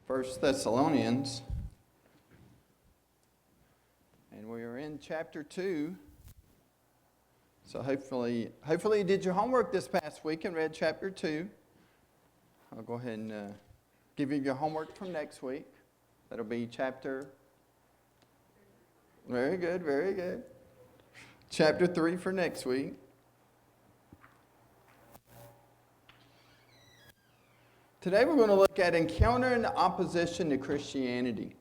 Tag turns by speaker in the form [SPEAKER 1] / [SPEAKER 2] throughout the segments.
[SPEAKER 1] First Thessalonians, and we are in chapter 2. So hopefully you did your homework this past week and read chapter 2. I'll go ahead and give you your homework from next week. That'll be chapter... Very good, very good. Chapter 3 for next week. Today we're going to look at encountering opposition to Christianity.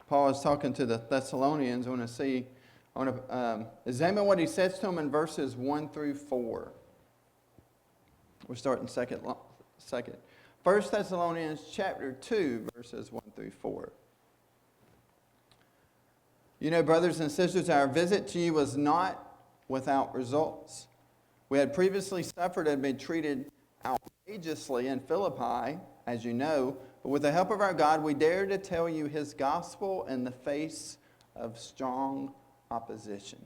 [SPEAKER 1] Paul is talking to the Thessalonians. I want to examine what he says to them in verses 1 through 4. We're starting second. 1 Thessalonians chapter 2, verses 1 through 4. You know, brothers and sisters, our visit to you was not without results. We had previously suffered and been treated outrageously in Philippi, as you know, but with the help of our God, we dare to tell you his gospel in the face of strong opposition.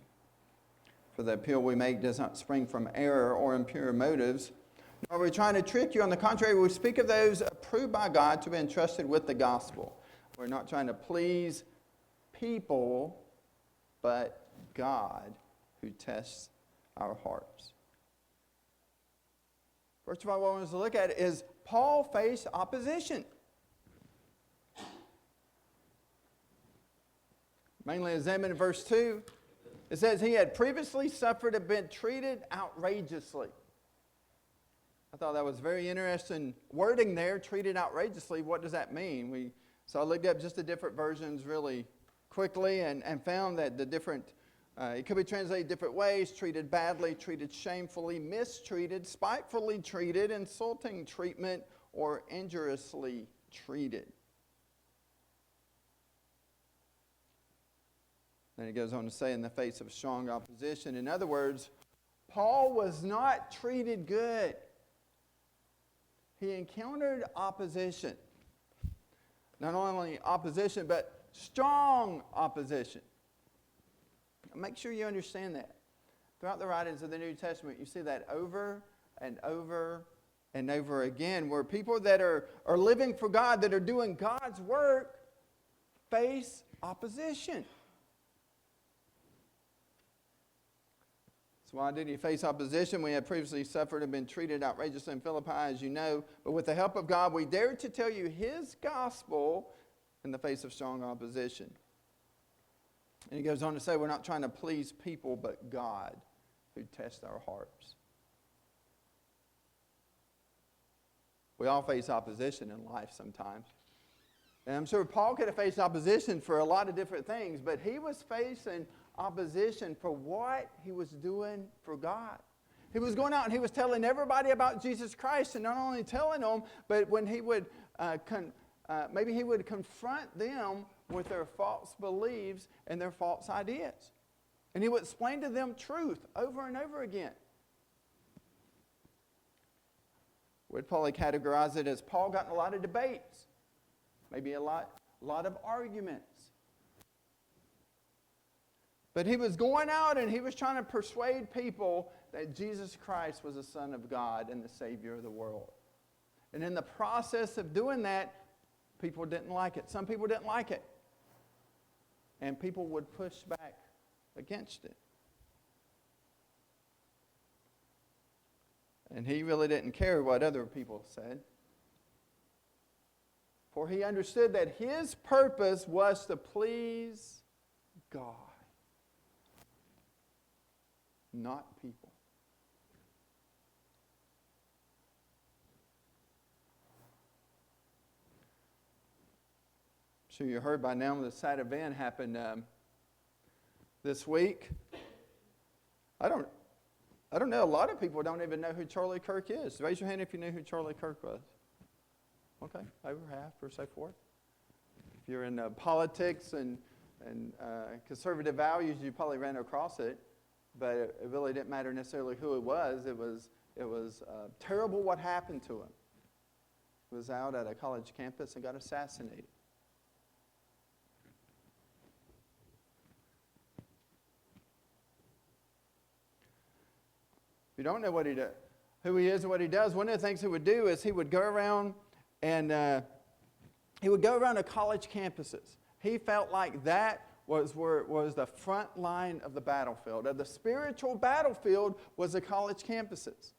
[SPEAKER 1] For the appeal we make does not spring from error or impure motives, nor are we trying to trick you. On the contrary, we speak of those approved by God to be entrusted with the gospel. We're not trying to please people, but God who tests our hearts. First of all, what I want to look at is Paul faced opposition. Mainly examined in verse 2. It says he had previously suffered and been treated outrageously. I thought that was very interesting wording there, treated outrageously. What does that mean? So I looked up just the different versions really quickly and found that the different, it could be translated different ways: treated badly, treated shamefully, mistreated, spitefully treated, insulting treatment, or injuriously treated. Then he goes on to say, in the face of strong opposition. In other words, Paul was not treated good. He encountered opposition. Not only opposition, but strong opposition. Make sure you understand that. Throughout the writings of the New Testament, you see that over and over and over again, where people that are living for God, that are doing God's work, face opposition. So why did he face opposition? We had previously suffered and been treated outrageously in Philippi, as you know. But with the help of God, we dared to tell you his gospel in the face of strong opposition. And he goes on to say, we're not trying to please people, but God who tests our hearts. We all face opposition in life sometimes. And I'm sure Paul could have faced opposition for a lot of different things, but he was facing opposition for what he was doing for God. He was going out and he was telling everybody about Jesus Christ, and not only telling them, but when he would maybe he would confront them with their false beliefs and their false ideas. And he would explain to them truth over and over again. Would Paul categorize it as Paul got in a lot of debates, maybe a lot of arguments. But he was going out and he was trying to persuade people that Jesus Christ was the Son of God and the Savior of the world. And in the process of doing that, people didn't like it. Some people didn't like it. And people would push back against it. And he really didn't care what other people said. For he understood that his purpose was to please God, not people. I'm sure you heard by now the sad event happened this week. I don't know. A lot of people don't even know who Charlie Kirk is. Raise your hand if you knew who Charlie Kirk was. Okay, over half or so forth. If you're in politics and conservative values, you probably ran across it. But it really didn't matter necessarily who it was. It was terrible what happened to him. He was out at a college campus and got assassinated. If you don't know what he did, who he is and what he does, one of the things he would do is he would go around and to college campuses. He felt like that was the front line of the battlefield. Of the spiritual battlefield was the college campuses.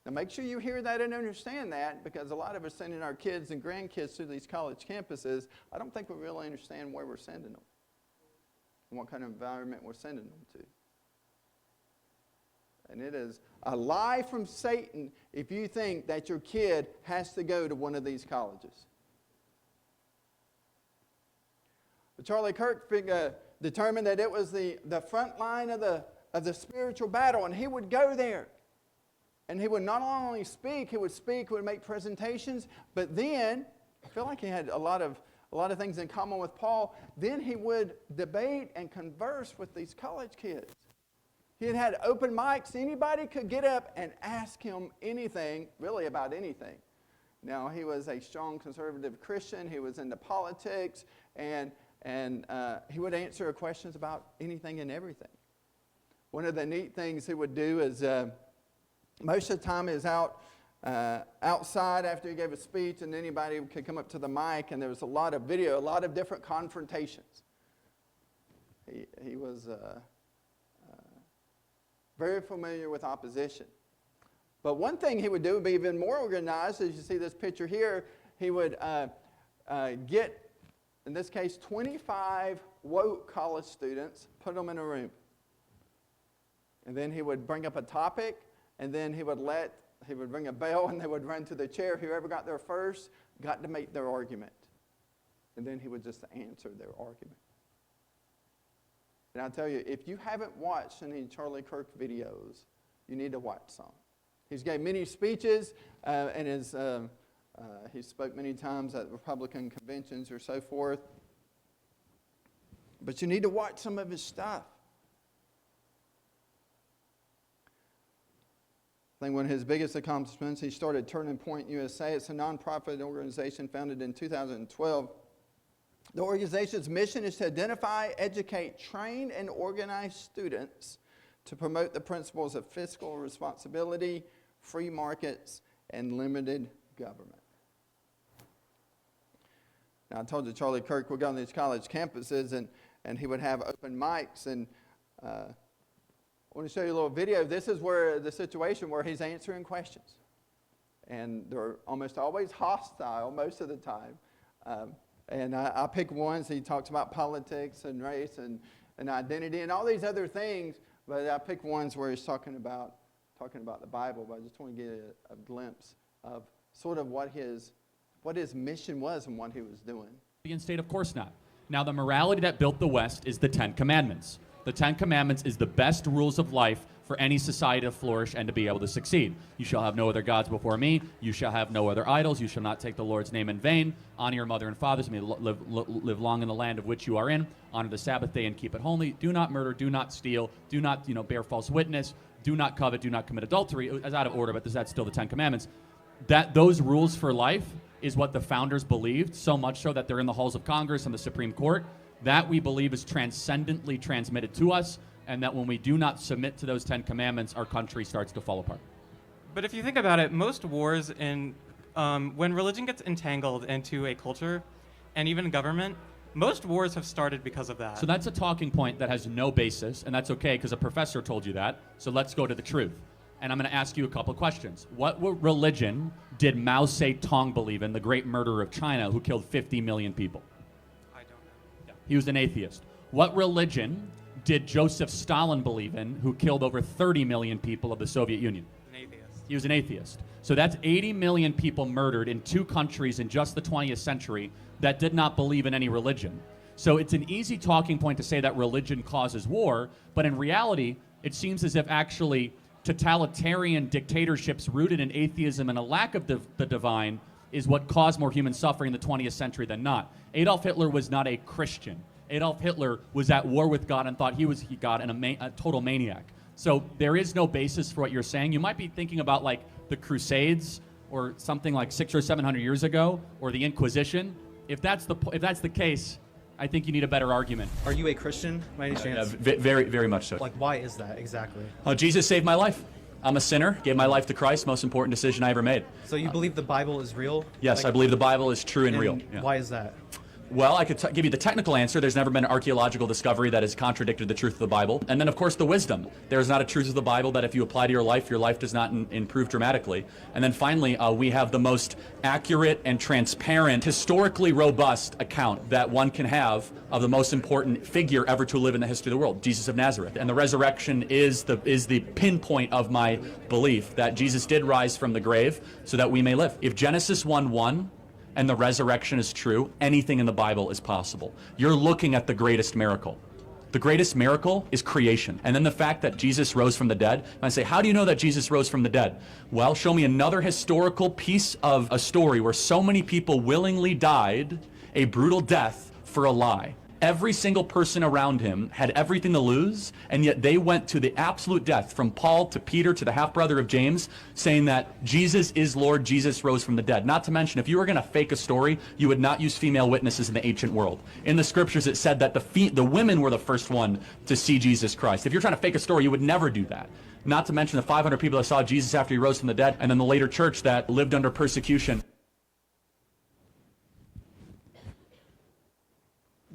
[SPEAKER 1] Now make sure you hear that and understand that, because a lot of us sending our kids and grandkids to these college campuses, I don't think we really understand where we're sending them and what kind of environment we're sending them to. And it is a lie from Satan if you think that your kid has to go to one of these colleges. But Charlie Kirk determined that it was the front line of the spiritual battle, and he would go there. And he would not only speak, he would make presentations, but then, I feel like he had a lot of things in common with Paul, then he would debate and converse with these college kids. He had open mics. Anybody could get up and ask him anything, really about anything. Now, he was a strong conservative Christian. He was into politics, and he would answer questions about anything and everything. One of the neat things he would do is most of the time is outside after he gave a speech, and anybody could come up to the mic, and there was a lot of video, a lot of different confrontations. He was very familiar with opposition. But one thing he would do would be even more organized. As you see this picture here, he would get, in this case, 25 woke college students, put them in a room. And then he would bring up a topic, and then he would ring a bell, and they would run to the chair. Whoever got there first got to make their argument. And then he would just answer their argument. And I'll tell you, if you haven't watched any Charlie Kirk videos, you need to watch some. He's gave many speeches, and he spoke many times at Republican conventions or so forth. But you need to watch some of his stuff. I think one of his biggest accomplishments, he started Turning Point USA. It's a nonprofit organization founded in 2012. The organization's mission is to identify, educate, train, and organize students to promote the principles of fiscal responsibility, free markets, and limited government. Now, I told you Charlie Kirk would go on these college campuses, and he would have open mics, and I want to show you a little video. This is where the situation where he's answering questions. And they're almost always hostile most of the time. And I pick ones. He talks about politics and race and identity and all these other things. But I pick ones where he's talking about the Bible. But I just want to get a glimpse of sort of what his mission was and what he was doing.
[SPEAKER 2] In state, of course not. Now, the morality that built the West is the Ten Commandments. The Ten Commandments is the best rules of life for any society to flourish and to be able to succeed. You shall have no other gods before me. You shall have no other idols. You shall not take the Lord's name in vain. Honor your mother and fathers. May live long in the land of which you are in. Honor the Sabbath day and keep it holy. Do not murder. Do not steal. Do not bear false witness. Do not covet. Do not commit adultery. It's out of order, but that's still the Ten Commandments. Those rules for life is what the founders believed, so much so that they're in the halls of Congress and the Supreme Court. That we believe is transcendently transmitted to us, and that when we do not submit to those 10 commandments, our country starts to fall apart.
[SPEAKER 3] But if you think about it, most wars when religion gets entangled into a culture and even government, most wars have started because of that.
[SPEAKER 2] So that's a talking point that has no basis, and that's okay because a professor told you that. So let's go to the truth. And I'm going to ask you a couple of questions. What religion did Mao Zedong believe in, the great murderer of China who killed 50 million people?
[SPEAKER 3] I don't know.
[SPEAKER 2] Yeah. He was an atheist. What religion did Joseph Stalin believe in, who killed over 30 million people of the Soviet Union?
[SPEAKER 3] An atheist.
[SPEAKER 2] He was an atheist. So that's 80 million people murdered in 2 countries in just the 20th century that did not believe in any religion. So it's an easy talking point to say that religion causes war, but in reality, it seems as if actually totalitarian dictatorships rooted in atheism and a lack of the divine is what caused more human suffering in the 20th century than not. Adolf Hitler was not a Christian. Adolf Hitler was at war with God and thought he was God and a total maniac. So there is no basis for what you're saying. You might be thinking about like the Crusades or something like 600 or 700 years ago, or the Inquisition. If that's the case, I think you need a better argument.
[SPEAKER 4] Are you a Christian by any chance?
[SPEAKER 2] Very, very much so.
[SPEAKER 4] Like, why is that exactly?
[SPEAKER 2] Jesus saved my life. I'm a sinner, gave my life to Christ, most important decision I ever made.
[SPEAKER 4] So you believe the Bible is real?
[SPEAKER 2] Yes, I believe the Bible is true and real. Yeah.
[SPEAKER 4] Why is that?
[SPEAKER 2] Well, I could give you the technical answer. There's never been an archaeological discovery that has contradicted the truth of the Bible. And then, of course, the wisdom. There's not a truth of the Bible that if you apply to your life does not improve dramatically. And then finally, we have the most accurate and transparent, historically robust account that one can have of the most important figure ever to live in the history of the world, Jesus of Nazareth. And the resurrection is the pinpoint of my belief that Jesus did rise from the grave so that we may live. If Genesis 1:1 and the resurrection is true, anything in the Bible is possible. You're looking at the greatest miracle. The greatest miracle is creation. And then the fact that Jesus rose from the dead. And I say, how do you know that Jesus rose from the dead? Well, show me another historical piece of a story where so many people willingly died a brutal death for a lie. Every single person around him had everything to lose, and yet they went to the absolute death, from Paul to Peter to the half-brother of James, saying that Jesus is Lord, Jesus rose from the dead. Not to mention, if you were going to fake a story, you would not use female witnesses in the ancient world. In the scriptures, it said that the women were the first one to see Jesus Christ. If you're trying to fake a story, you would never do that. Not to mention the 500 people that saw Jesus after he rose from the dead, and then the later church that lived under persecution.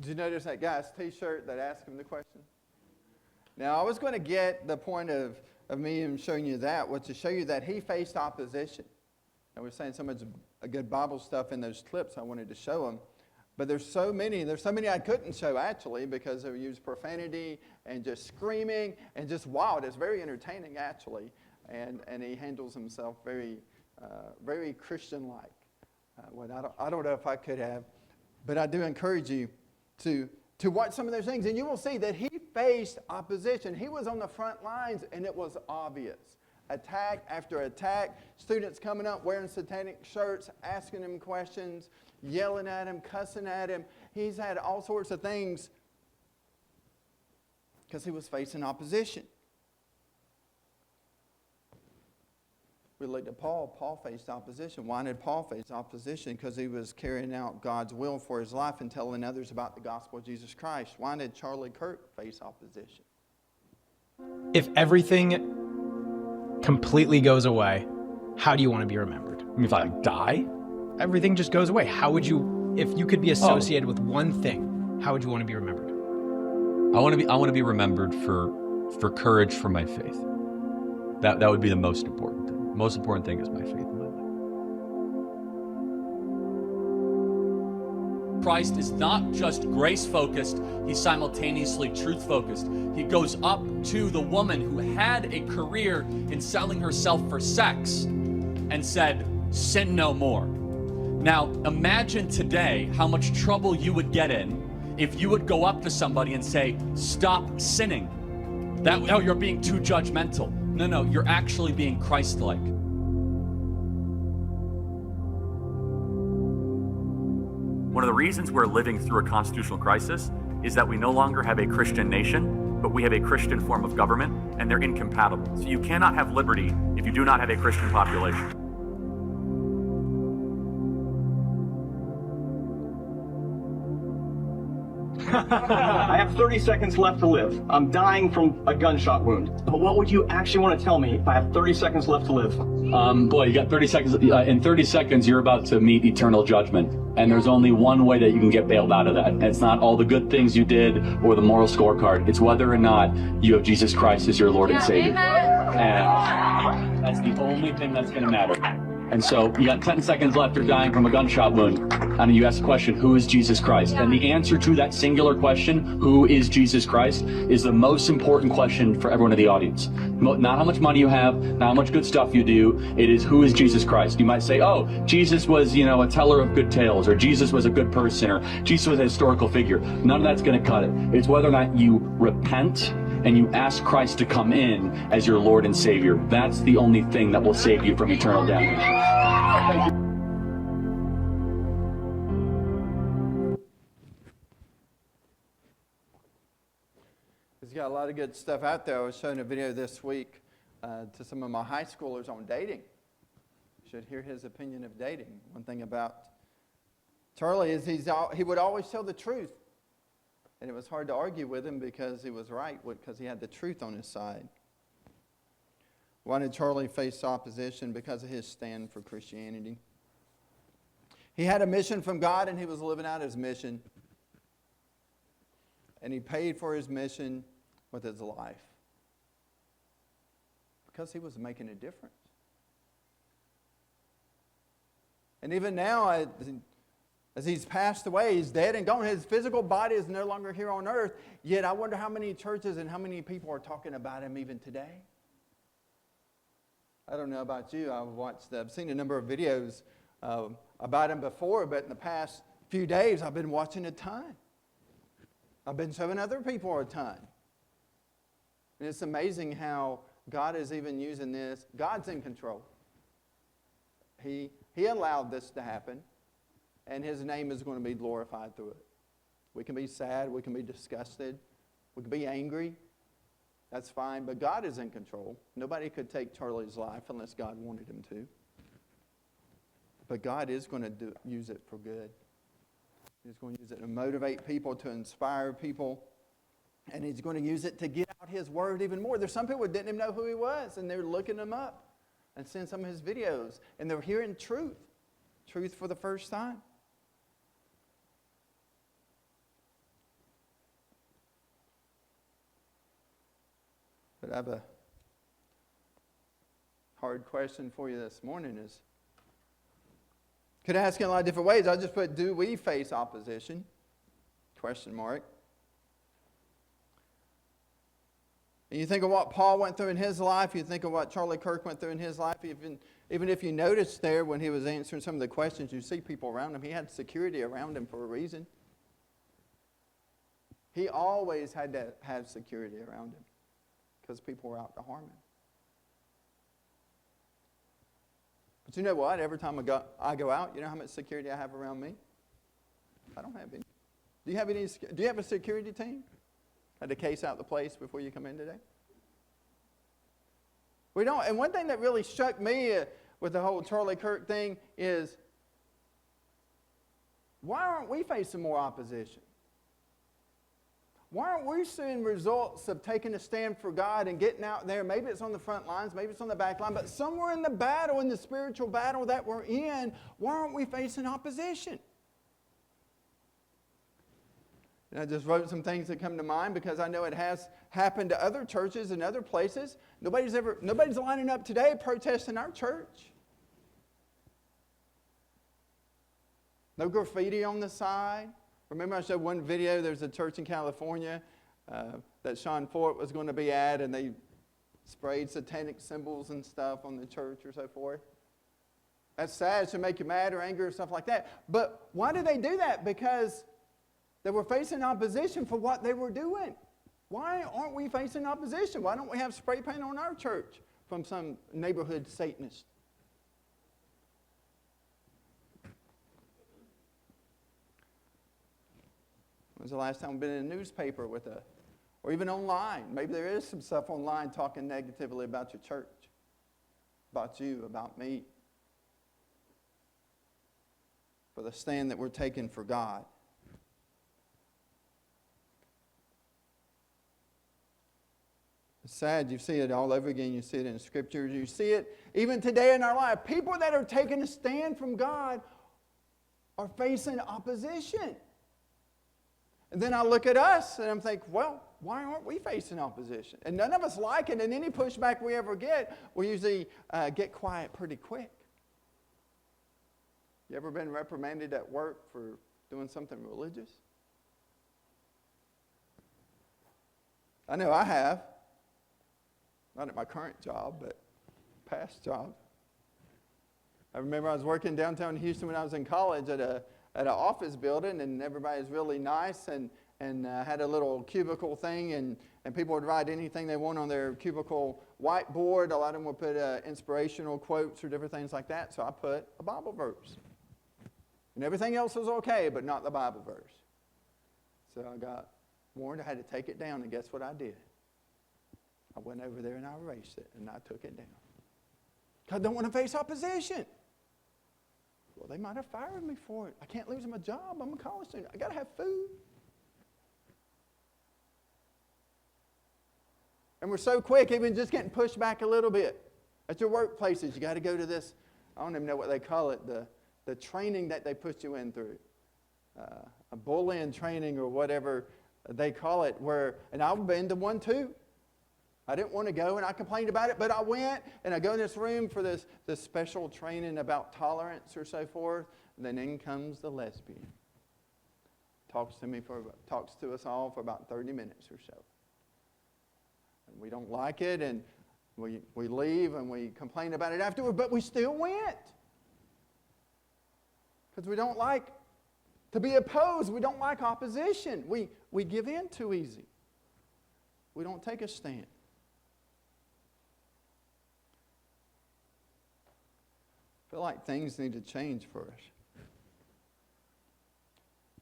[SPEAKER 1] Did you notice that guy's T-shirt that asked him the question? Now, I was going to get the point of me showing you that, was to show you that he faced opposition. And we're saying so much good Bible stuff in those clips, I wanted to show them. But there's so many I couldn't show, actually, because they use profanity and just screaming and just wild. It's very entertaining, actually. And he handles himself very, very Christian-like. I don't know if I could have, but I do encourage you to watch some of those things, and you will see that he faced opposition. He was on the front lines, and it was obvious. Attack after attack, students coming up wearing satanic shirts, asking him questions, yelling at him, cussing at him. He's had all sorts of things because he was facing opposition. We looked at Paul. Paul faced opposition. Why did Paul face opposition? Because he was carrying out God's will for his life and telling others about the gospel of Jesus Christ. Why did Charlie Kirk face opposition?
[SPEAKER 5] If everything completely goes away, how do you want to be remembered?
[SPEAKER 2] I mean, if I die?
[SPEAKER 5] Everything just goes away. How would you, if you could be associated with one thing, how would you want to be remembered?
[SPEAKER 6] I want to be remembered for courage for my faith. That would be the most important thing. The most important thing is my faith in my life.
[SPEAKER 2] Christ is not just grace-focused, he's simultaneously truth-focused. He goes up to the woman who had a career in selling herself for sex and said, sin no more. Now, imagine today how much trouble you would get in if you would go up to somebody and say, stop sinning. No, you're being too judgmental. No, you're actually being Christ-like. One of the reasons we're living through a constitutional crisis is that we no longer have a Christian nation, but we have a Christian form of government, and they're incompatible. So you cannot have liberty if you do not have a Christian population.
[SPEAKER 7] I have 30 seconds left to live. I'm dying from a gunshot wound. But what would you actually want to tell me if I have 30 seconds left to live?
[SPEAKER 2] Boy, you got 30 seconds. In 30 seconds, you're about to meet eternal judgment. And there's only one way that you can get bailed out of that. And it's not all the good things you did or the moral scorecard. It's whether or not you have Jesus Christ as your Lord and Savior. And that's the only thing that's going to matter. And so you got 10 seconds left, you're dying from a gunshot wound. And you ask the question, who is Jesus Christ? And the answer to that singular question, who is Jesus Christ, is the most important question for everyone in the audience. Not how much money you have, not how much good stuff you do. It is, who is Jesus Christ? You might say, oh, Jesus was, a teller of good tales, or Jesus was a good person, or Jesus was a historical figure. None of that's going to cut it. It's whether or not you repent and you ask Christ to come in as your Lord and Savior. That's the only thing that will save you from eternal damnation.
[SPEAKER 1] He's got a lot of good stuff out there. I was showing a video this week to some of my high schoolers on dating. You should hear his opinion of dating. One thing about Charlie is he would always tell the truth. And it was hard to argue with him because he was right, because he had the truth on his side. Why did Charlie face opposition? Because of his stand for Christianity. He had a mission from God, and he was living out his mission. And he paid for his mission with his life. Because he was making a difference. And even now, as he's passed away, he's dead and gone. His physical body is no longer here on earth. Yet I wonder how many churches and how many people are talking about him even today. I don't know about you. I've seen a number of videos about him before, but in the past few days, I've been watching a ton. I've been showing other people a ton. And it's amazing how God is even using this. God's in control. He allowed this to happen, and his name is going to be glorified through it. We can be sad, we can be disgusted, we can be angry. That's fine, but God is in control. Nobody could take Charlie's life unless God wanted him to. But God is going to use it for good. He's going to use it to motivate people, to inspire people. And he's going to use it to get out his word even more. There's some people who didn't even know who he was, and they're looking him up and seeing some of his videos. And they're hearing truth for the first time. But I have a hard question for you this morning is, could ask in a lot of different ways. I'll just put, do we face opposition? Question mark. And you think of what Paul went through in his life. You think of what Charlie Kirk went through in his life. Even if you notice there when he was answering some of the questions, you see people around him. He had security around him for a reason. He always had to have security around him because people were out to harm him. But you know what? Every time I go out, you know how much security I have around me? I don't have any. Do you have a security team? Had to case out the place before you come in today? We don't. And one thing that really struck me with the whole Charlie Kirk thing is, why aren't we facing more opposition? Why aren't we seeing results of taking a stand for God and getting out there? Maybe it's on the front lines, maybe it's on the back line, but somewhere in the battle, in the spiritual battle that we're in, why aren't we facing opposition? And I just wrote some things that come to mind because I know it has happened to other churches and other places. Nobody's lining up today protesting our church. No graffiti on the side. Remember I showed one video, there's a church in California that Sean Fort was going to be at, and they sprayed satanic symbols and stuff on the church or so forth. That's sad. It should make you mad or angry or stuff like that. But why did they do that? Because they were facing opposition for what they were doing. Why aren't we facing opposition? Why don't we have spray paint on our church from some neighborhood Satanist? When was the last time we've been in a newspaper or even online? Maybe there is some stuff online talking negatively about your church, about you, about me, for the stand that we're taking for God. It's sad. You see it all over again. You see it in Scripture. You see it even today in our life. People that are taking a stand from God are facing opposition. And then I look at us and I'm thinking, well, why aren't we facing opposition? And none of us like it. And any pushback we ever get, we usually get quiet pretty quick. You ever been reprimanded at work for doing something religious? I know I have. Not at my current job, but past job. I remember I was working downtown Houston when I was in college at an office building, and everybody's really nice and had a little cubicle thing, and people would write anything they want on their cubicle whiteboard. A lot of them would put inspirational quotes or different things like that, so I put a Bible verse. And everything else was okay, but not the Bible verse. So I got warned I had to take it down, and guess what I did? I went over there and I erased it, and I took it down. Because I don't want to face opposition. Well, they might have fired me for it. I can't lose my job. I'm a college student. I got to have food. And we're so quick, even just getting pushed back a little bit. At your workplaces, you got to go to this, I don't even know what they call it, the training that they put you in through. A bullying training or whatever they call it, and I've been to one too. I didn't want to go, and I complained about it, but I went, and I go in this room for this special training about tolerance or so forth, and then in comes the lesbian. Talks to us all for about 30 minutes or so. And we don't like it, and we leave, and we complain about it afterward, but we still went. Because we don't like to be opposed. We don't like opposition. We give in too easy. We don't take a stand. I feel like things need to change for us.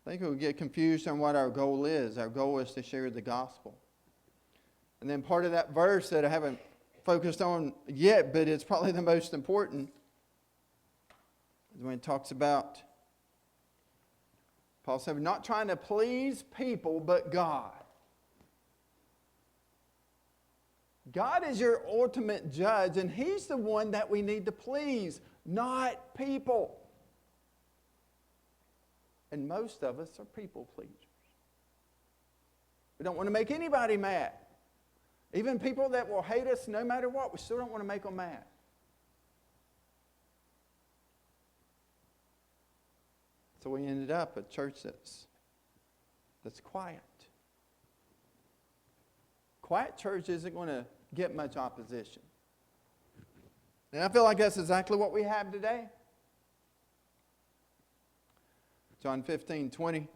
[SPEAKER 1] I think we get confused on what our goal is. Our goal is to share the gospel. And then part of that verse that I haven't focused on yet, but it's probably the most important, is when it talks about, Paul said, we're not trying to please people, but God. God is your ultimate judge, and He's the one that we need to please, not people. And most of us are people pleasers. We don't want to make anybody mad. Even people that will hate us no matter what, we still don't want to make them mad. So we ended up at a church that's quiet. Quiet church isn't going to get much opposition. And I feel like that's exactly what we have today. John 15:20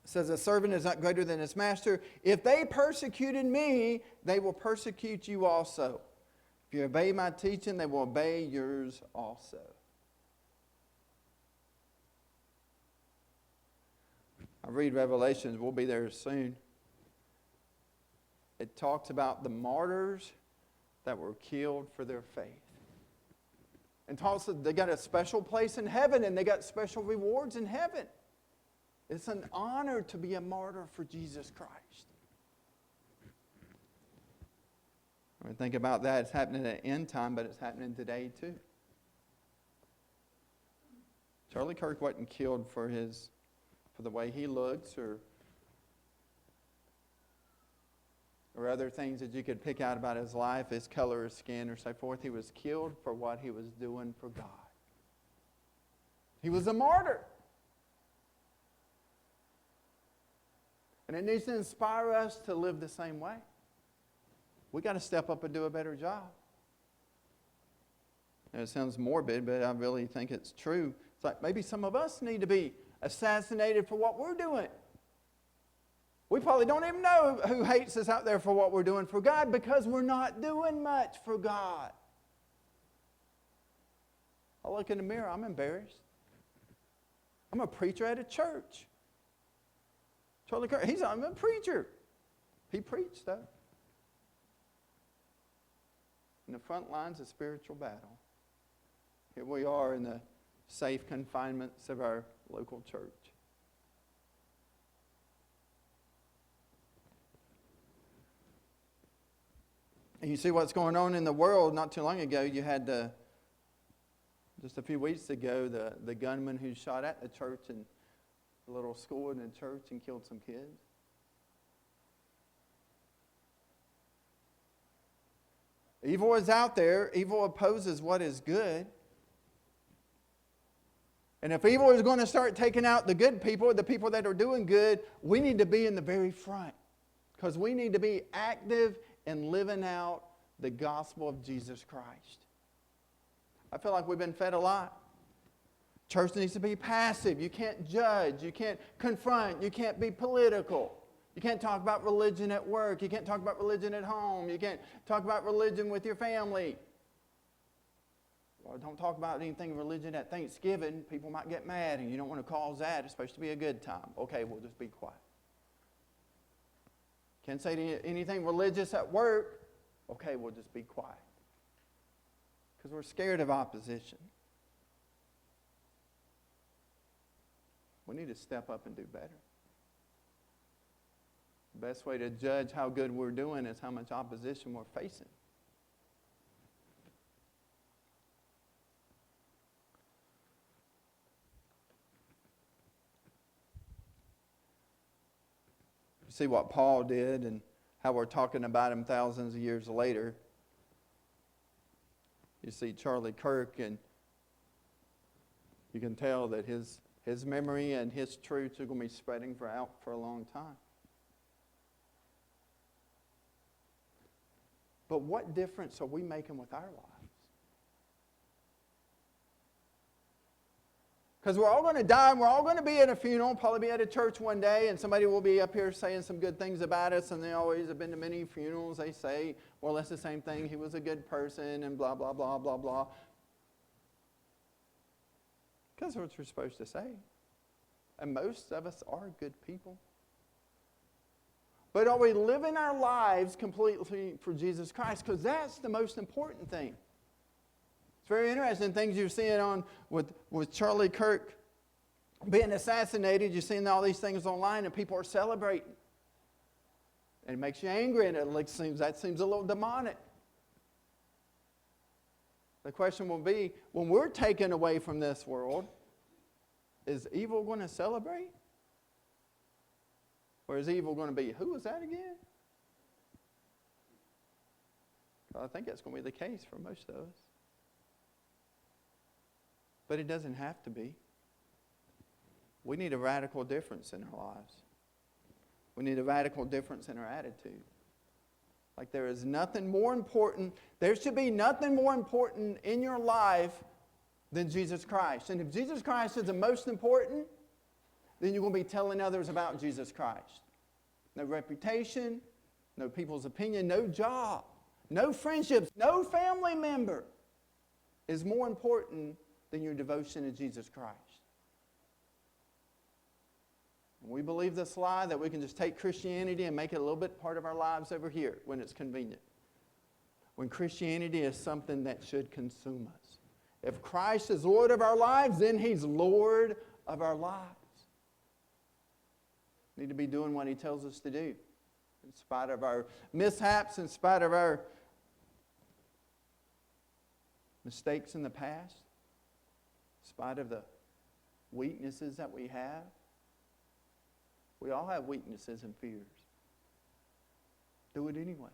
[SPEAKER 1] says, a servant is not greater than his master. If they persecuted me, they will persecute you also. If you obey my teaching, they will obey yours also. I read Revelations. We'll be there soon. It talks about the martyrs that were killed for their faith. And talks that they got a special place in heaven and they got special rewards in heaven. It's an honor to be a martyr for Jesus Christ. When we think about that, it's happening at end time, but it's happening today too. Charlie Kirk wasn't killed for the way he looks or other things that you could pick out about his life, his color, his skin, or so forth. He was killed for what he was doing for God. He was a martyr. And it needs to inspire us to live the same way. We got to step up and do a better job. And it sounds morbid, but I really think it's true. It's like maybe some of us need to be assassinated for what we're doing. We probably don't even know who hates us out there for what we're doing for God because we're not doing much for God. I look in the mirror, I'm embarrassed. I'm a preacher at a church. Charlie Kirk, I'm a preacher. He preached, though. In the front lines of spiritual battle. Here we are in the safe confinements of our local church. And you see what's going on in the world. Not too long ago, you had just a few weeks ago, the gunman who shot at the church and a little school in the church and killed some kids. Evil is out there. Evil opposes what is good. And if evil is going to start taking out the good people, the people that are doing good, we need to be in the very front. Because we need to be active in living out the gospel of Jesus Christ. I feel like we've been fed a lot. Church needs to be passive. You can't judge. You can't confront. You can't be political. You can't talk about religion at work. You can't talk about religion at home. You can't talk about religion with your family. Or don't talk about anything religion at Thanksgiving. People might get mad and you don't want to cause that. It's supposed to be a good time. Okay, we'll just be quiet. Can't say anything religious at work. Okay, we'll just be quiet. Because we're scared of opposition. We need to step up and do better. The best way to judge how good we're doing is how much opposition we're facing. see what Paul did and how we're talking about him thousands of years later. You see Charlie Kirk, and you can tell that his memory and his truths are going to be spreading out for a long time. But what difference are we making with our lives? Because we're all going to die, and we're all going to be at a funeral, probably be at a church one day, and somebody will be up here saying some good things about us, and they always have been to many funerals. They say, well, that's the same thing. He was a good person, and blah, blah, blah, blah, blah. Because that's what you're supposed to say. And most of us are good people. But are we living our lives completely for Jesus Christ? Because that's the most important thing. It's very interesting things you're seeing on with Charlie Kirk being assassinated. You're seeing all these things online, and people are celebrating. And it makes you angry, and that seems a little demonic. The question will be, when we're taken away from this world, is evil going to celebrate? Or is evil going to be, who was that again? Well, I think that's going to be the case for most of us. But it doesn't have to be. We need a radical difference in our lives. We need a radical difference in our attitude. Like there is nothing more important, there should be nothing more important in your life than Jesus Christ. And if Jesus Christ is the most important, then you're going to be telling others about Jesus Christ. No reputation, no people's opinion, no job, no friendships, no family member is more important than your devotion to Jesus Christ. And we believe this lie that we can just take Christianity and make it a little bit part of our lives over here when it's convenient. When Christianity is something that should consume us. If Christ is Lord of our lives, then He's Lord of our lives. We need to be doing what He tells us to do. In spite of our mishaps, in spite of our mistakes in the past, in spite of the weaknesses that we have. We all have weaknesses and fears. Do it anyway.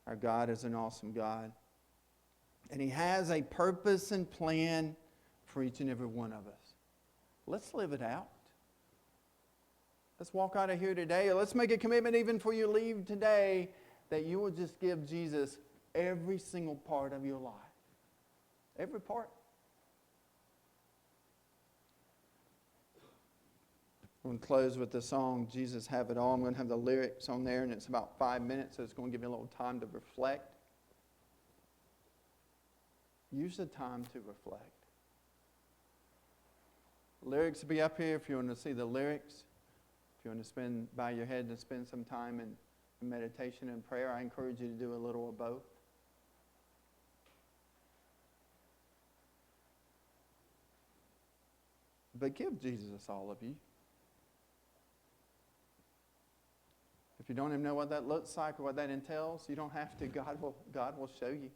[SPEAKER 1] Our God is an awesome God. And He has a purpose and plan for each and every one of us. Let's live it out. Let's walk out of here today, or let's make a commitment even before you leave today that you will just give Jesus every single part of your life. Every part. I'm going to close with the song, Jesus Have It All. I'm going to have the lyrics on there, and it's about 5 minutes, so it's going to give you a little time to reflect. Use the time to reflect. The lyrics will be up here if you want to see the lyrics. If you want to bow your head and spend some time in meditation and prayer, I encourage you to do a little of both. But give Jesus all of you. If you don't even know what that looks like or what that entails, you don't have to. God will show you.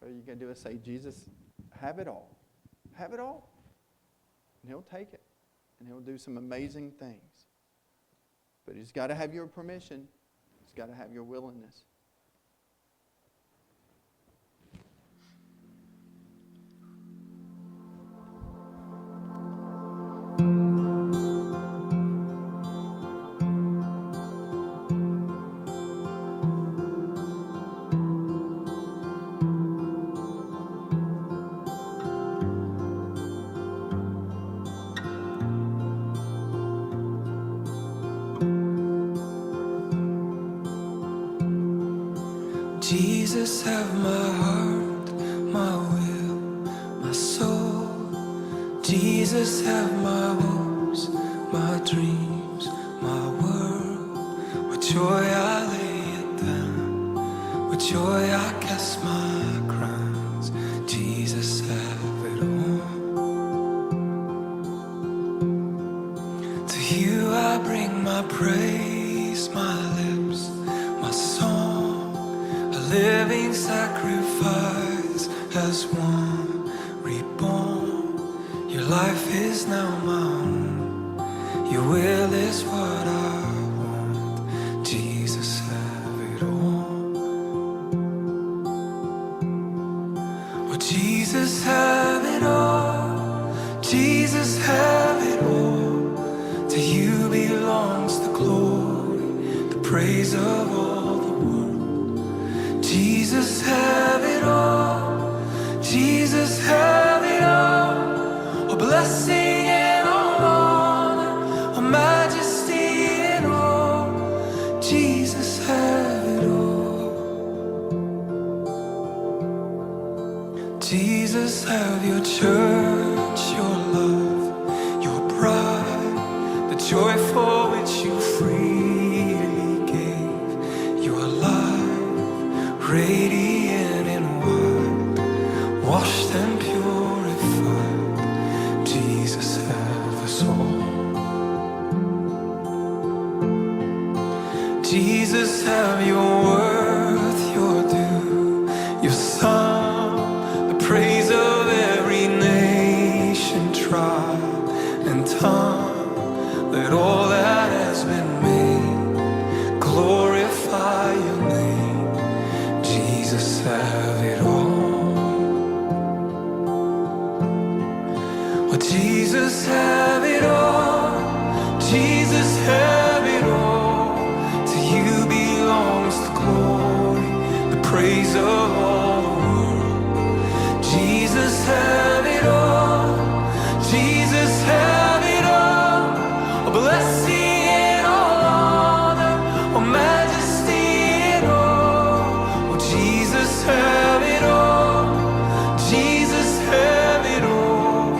[SPEAKER 1] All you can do is say, Jesus, have it all. Have it all. And He'll take it. And He'll do some amazing things. But He's got to have your permission. He's got to have your willingness.
[SPEAKER 8] Jesus, have my heart, my will, my soul. Jesus, have my hopes, my dreams, my world. With joy I lay it down, with joy I cast my crowns. Jesus, have it all. To You I bring my praise, my lips, my song. Living sacrifice as one reborn. Your life is now my own. Your will is what I want. Jesus, have it all. Oh, Jesus, have it all. Jesus, have it all. To you belongs the glory, the praise of all the world. Jesus, have it all. Jesus, have it all. Oh, blessing and all honor, oh, majesty and all. Jesus, have it all. Jesus, have your church, your love, your bride, the joy for which you freely gave. Your life, radiant and white, washed and purified. Jesus, have us all. Jesus, have your worth, your due, your song, the praise of every nation, tribe, and tongue. Let all that has been made glorify your name. Jesus, have it all. Oh, Jesus, have it all. Jesus, have it all. To you belongs the glory, the praise of all the world. Jesus, have it all. Jesus, have it all. Oh, blessing and all honor, oh, majesty and all. Oh, Jesus, have it all. Jesus, have it all.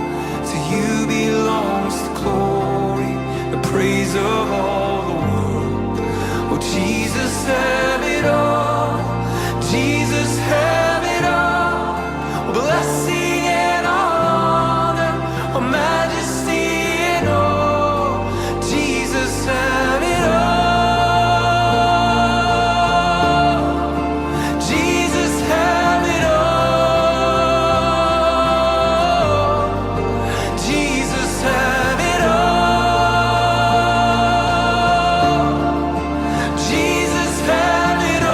[SPEAKER 8] To you belongs the glory, the praise of all the world. Oh, Jesus, have it all. Jesus, have it all. Oh, blessing and all honor, oh, majesty and all. Jesus, have it all. Jesus, have it all. Jesus, have it all. Jesus, have it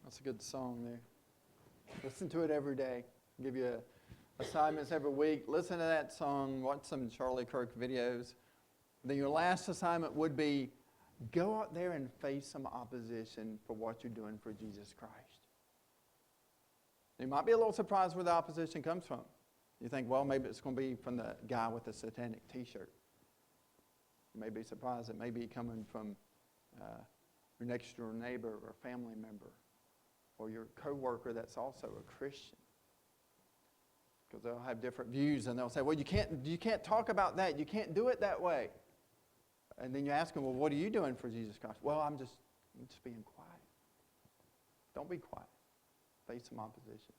[SPEAKER 1] That's a good song there. Listen to it every day. Give you assignments every week. Listen to that song. Watch some Charlie Kirk videos. Then your last assignment would be go out there and face some opposition for what you're doing for Jesus Christ. You might be a little surprised where the opposition comes from. You think, well, maybe it's going to be from the guy with the satanic t-shirt. You may be surprised. It may be coming from your next door neighbor or family member or your coworker that's also a Christian. Because they'll have different views and they'll say, well, you can't talk about that. You can't do it that way. And then you ask them, well, what are you doing for Jesus Christ? Well, I'm just being quiet. Don't be quiet. Face some opposition.